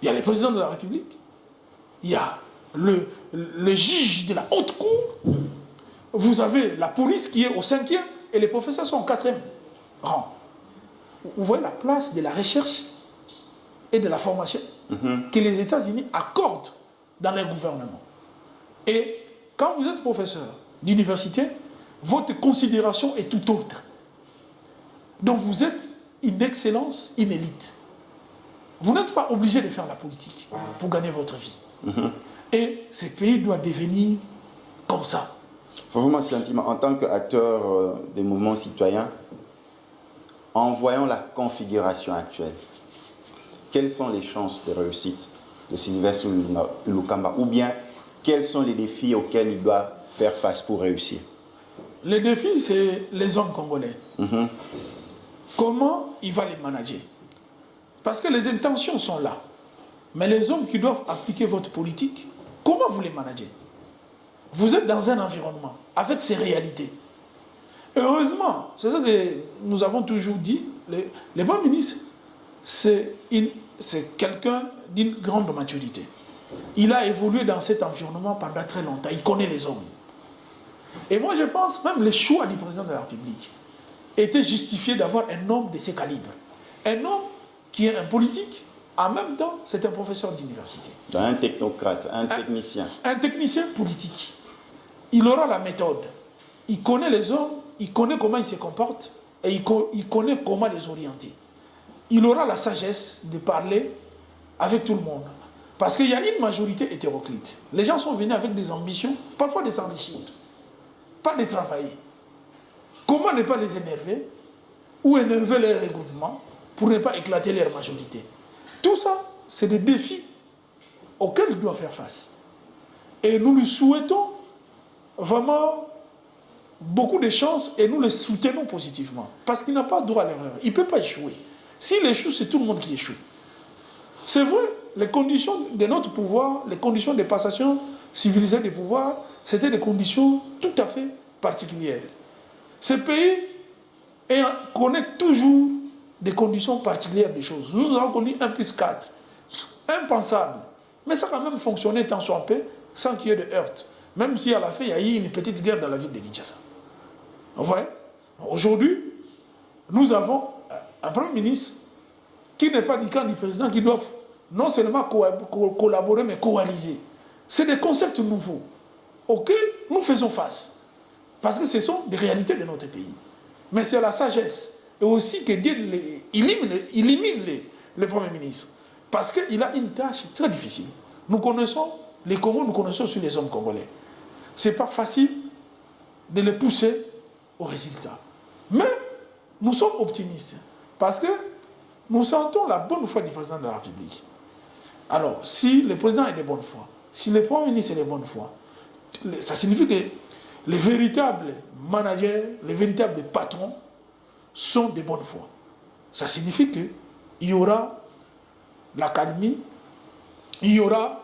Il y a le président de la République. Il y a le juge de la haute cour. Vous avez la police qui est au 5e et les professeurs sont au 4e rang. Vous voyez la place de la recherche et de la formation que les États-Unis accordent dans leur gouvernement. Et quand vous êtes professeur d'université, votre considération est tout autre. Donc vous êtes une excellence, une élite. Vous n'êtes pas obligé de faire la politique pour gagner votre vie. Et ce pays doit devenir comme ça. Vraiment, sentiment, en tant qu'acteur des mouvements citoyens, en voyant la configuration actuelle, quelles sont les chances de réussite de Sylvestre Ilukamba, ou bien quels sont les défis auxquels il doit faire face pour réussir? Les défis, c'est les hommes congolais. Comment il va les manager? Parce que les intentions sont là. Mais les hommes qui doivent appliquer votre politique, comment vous les managez? Vous êtes dans un environnement avec ses réalités. Heureusement, c'est ça que nous avons toujours dit, le Premier ministre, c'est quelqu'un d'une grande maturité. Il a évolué dans cet environnement pendant très longtemps. Il connaît les hommes. Et moi, je pense même le choix du président de la République était justifié d'avoir un homme de ce calibre. Un homme qui est un politique, en même temps, c'est un professeur d'université. Un technocrate, un technicien. Un technicien politique. Il aura la méthode. Il connaît les hommes, il connaît comment ils se comportent et il connaît comment les orienter. Il aura la sagesse de parler avec tout le monde. Parce qu'il y a une majorité hétéroclite. Les gens sont venus avec des ambitions, parfois de s'enrichir, pas de travailler. Comment ne pas les énerver ou énerver leur regroupement pour ne pas éclater leur majorité? Tout ça, c'est des défis auxquels il doit faire face. Et nous lui souhaitons vraiment beaucoup de chance et nous le soutenons positivement. Parce qu'il n'a pas droit à l'erreur. Il ne peut pas échouer. S'il échoue, c'est tout le monde qui échoue. C'est vrai, les conditions de notre pouvoir, les conditions de passation civilisée des pouvoirs, c'était des conditions tout à fait particulières. Ce pays connaît toujours des conditions particulières des choses. Nous avons connu 1+4. Impensable. Mais ça a quand même fonctionné tant soit peu, sans qu'il y ait de heurts. Même si à la fin, il y a eu une petite guerre dans la ville de Kinshasa. Vous voyez? Aujourd'hui, nous avons un Premier ministre qui n'est pas du camp du président, qui doivent non seulement collaborer, mais coaliser. C'est des concepts nouveaux auxquels nous faisons face. Parce que ce sont des réalités de notre pays. Mais c'est la sagesse. Et aussi que Dieu élimine le Premier ministre. Parce qu'il a une tâche très difficile. Nous connaissons les Congos, nous connaissons aussi les hommes congolais. Ce n'est pas facile de les pousser au résultat. Mais nous sommes optimistes. Parce que nous sentons la bonne foi du président de la République. Alors, si le président est de bonne foi, si le Premier ministre est de bonne foi, ça signifie que les véritables managers, les véritables patrons sont de bonne foi. Ça signifie qu'il y aura l'accalmie, il y aura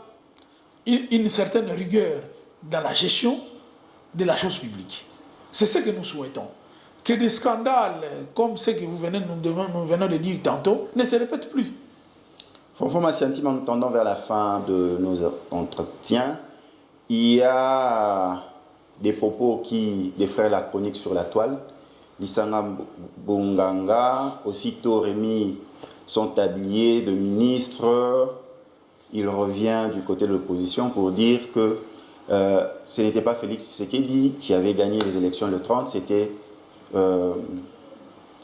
une certaine rigueur dans la gestion de la chose publique. C'est ce que nous souhaitons. Que des scandales comme ceux que nous venons de dire tantôt ne se répètent plus. Fonfon Massianti, en tendant vers la fin de nos entretiens, il y a des propos qui défraient la chronique sur la toile. Lissanga Bonganga, aussitôt Rémi sont habillés de ministres. Il revient du côté de l'opposition pour dire que ce n'était pas Félix Tshisekedi qui avait gagné les élections le 30, c'était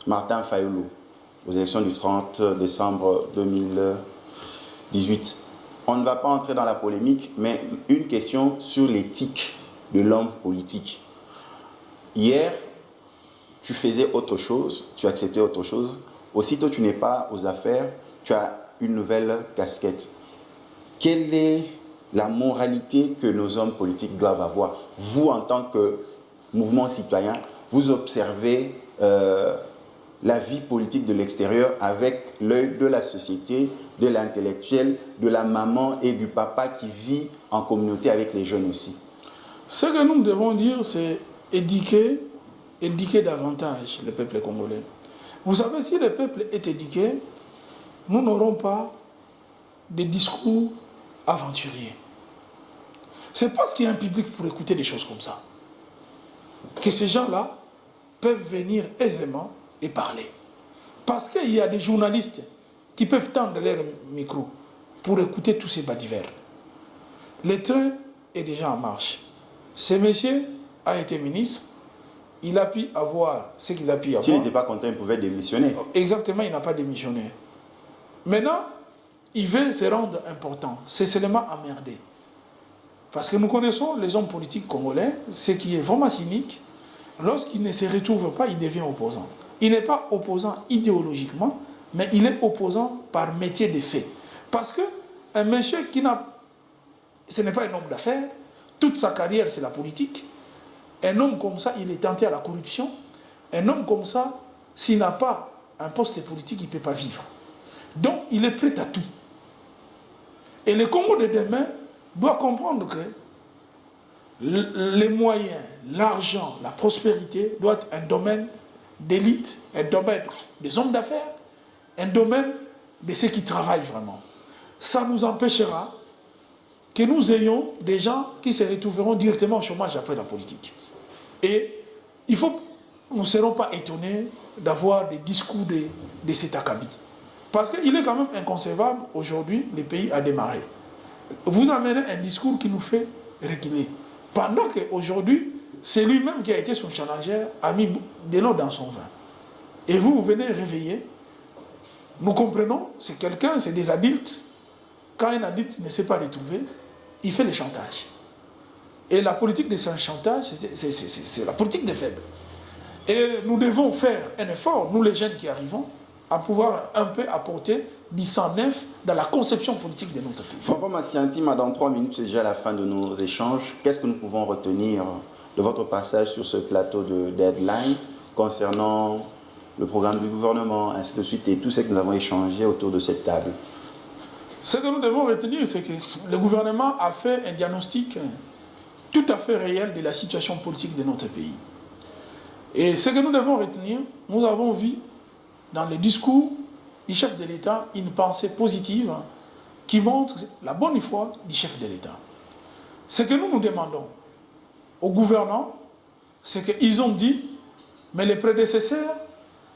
Martin Fayulu aux élections du 30 décembre 2018. On ne va pas entrer dans la polémique, mais une question sur l'éthique de l'homme politique. Hier, tu faisais autre chose, tu acceptais autre chose. Aussitôt, tu n'es pas aux affaires, tu as une nouvelle casquette. quelle est la moralité que nos hommes politiques doivent avoir? Vous, en tant que mouvement citoyen, vous observez la vie politique de l'extérieur avec l'œil de la société, de l'intellectuel, de la maman et du papa qui vit en communauté avec les jeunes aussi. Ce que nous devons dire, c'est éduquer davantage le peuple congolais. Vous savez, si le peuple est éduqué, nous n'aurons pas des discours aventuriers. C'est parce qu'il y a un public pour écouter des choses comme ça que ces gens-là peuvent venir aisément et parler. Parce qu'il y a des journalistes qui peuvent tendre leur micro pour écouter tous ces badivernes. Le train est déjà en marche. Ce monsieur a été ministre, il a pu avoir ce qu'il a pu avoir. S'il n'était pas content, il pouvait démissionner. Exactement, il n'a pas démissionné. Maintenant, il veut se rendre important. C'est seulement emmerdé. Parce que nous connaissons les hommes politiques congolais, ce qui est vraiment cynique, lorsqu'il ne se retrouve pas, il devient opposant. Il n'est pas opposant idéologiquement, mais il est opposant par métier de fait. Parce qu'un monsieur qui n'a... Ce n'est pas un homme d'affaires, toute sa carrière c'est la politique. Un homme comme ça, il est tenté à la corruption. Un homme comme ça, s'il n'a pas un poste politique, il ne peut pas vivre. Donc, il est prêt à tout. Et le Congo de demain doit comprendre que les moyens, l'argent, la prospérité doit être un domaine d'élite, un domaine des hommes d'affaires, un domaine de ceux qui travaillent vraiment. Ça nous empêchera que nous ayons des gens qui se retrouveront directement au chômage après la politique. Et il faut, nous ne serons pas étonnés d'avoir des discours de cet acabit. Parce qu'il est quand même inconcevable, aujourd'hui, le pays a démarré. Vous amenez un discours qui nous fait reculer. Pendant qu'aujourd'hui, c'est lui-même qui a été son challenger, a mis de l'eau dans son vin. Et vous venez réveiller. Nous comprenons, c'est quelqu'un, c'est des adultes. Quand un adulte ne sait pas retrouver, il fait le chantage. Et la politique de ce chantage, c'est la politique des faibles. Et nous devons faire un effort, nous les jeunes qui arrivons, à pouvoir un peu apporter du sang neuf dans la conception politique de notre pays. Fanfan Massianti, dans 3 minutes, c'est déjà la fin de nos échanges. Qu'est-ce que nous pouvons retenir de votre passage sur ce plateau de Deadline concernant le programme du gouvernement, ainsi de suite, et tout ce que nous avons échangé autour de cette table? Ce que nous devons retenir, c'est que le gouvernement a fait un diagnostic tout à fait réel de la situation politique de notre pays. Et ce que nous devons retenir, nous avons vu dans le discours du chef de l'État une pensée positive qui montre la bonne foi du chef de l'État. Ce que nous demandons aux gouvernants, c'est qu'ils ont dit, mais les prédécesseurs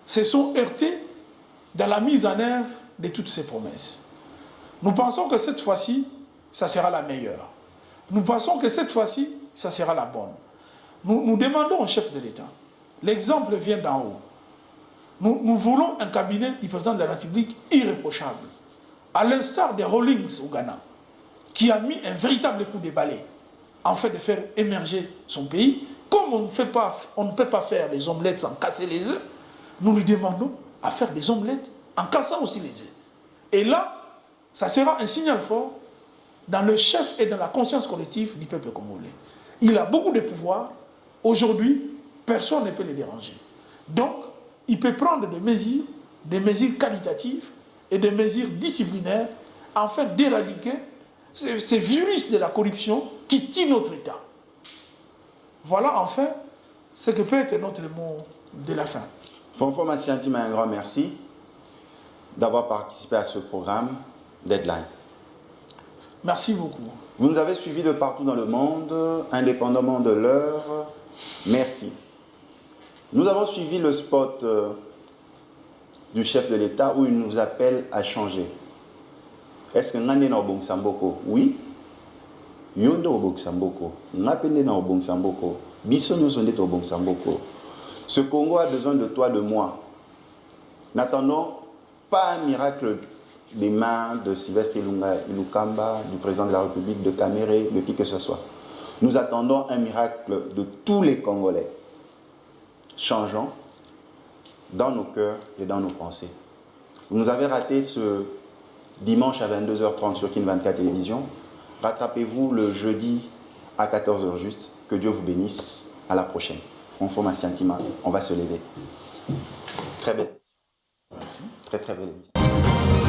se sont heurtés dans la mise en œuvre de toutes ces promesses. Nous pensons que cette fois-ci, ça sera la meilleure. Nous pensons que cette fois-ci, ça sera la bonne. Nous demandons au chef de l'État, l'exemple vient d'en haut. Nous voulons un cabinet du président de la République irréprochable, à l'instar des Rawlings au Ghana, qui a mis un véritable coup de balai en fait de faire émerger son pays. Comme on ne peut pas faire des omelettes sans casser les œufs, nous lui demandons à faire des omelettes en cassant aussi les œufs. Et là, ça sera un signal fort dans le chef et dans la conscience collective du peuple congolais. Il a beaucoup de pouvoir. Aujourd'hui, personne ne peut le déranger. Donc, il peut prendre des mesures qualitatives et des mesures disciplinaires afin d'éradiquer ces virus de la corruption qui tuent notre État. Voilà enfin ce que peut être notre mot de la fin. Fanfan Massianti, un grand merci d'avoir participé à ce programme Deadline. Merci beaucoup. Vous nous avez suivis de partout dans le monde, indépendamment de l'heure. Merci. Nous avons suivi le spot du chef de l'État où il nous appelle à changer. Est-ce que nous sommes au bon Samboko? Oui. Nous sommes au bon Samboko. Nous sommes au bon Samboko. Nous sommes au bon Samboko. Ce Congo a besoin de toi, de moi. N'attendons pas un miracle des mains de Sylvestre Ilukamba, du président de la République, de Caméré, de qui que ce soit. Nous attendons un miracle de tous les Congolais. Changeons dans nos cœurs et dans nos pensées. Vous nous avez raté ce dimanche à 22h30 sur Kin 24 Télévision. Rattrapez-vous le jeudi à 14h juste. Que Dieu vous bénisse. À la prochaine. Franco Massiantima, on va se lever. Très belle. Merci. Très belle émission.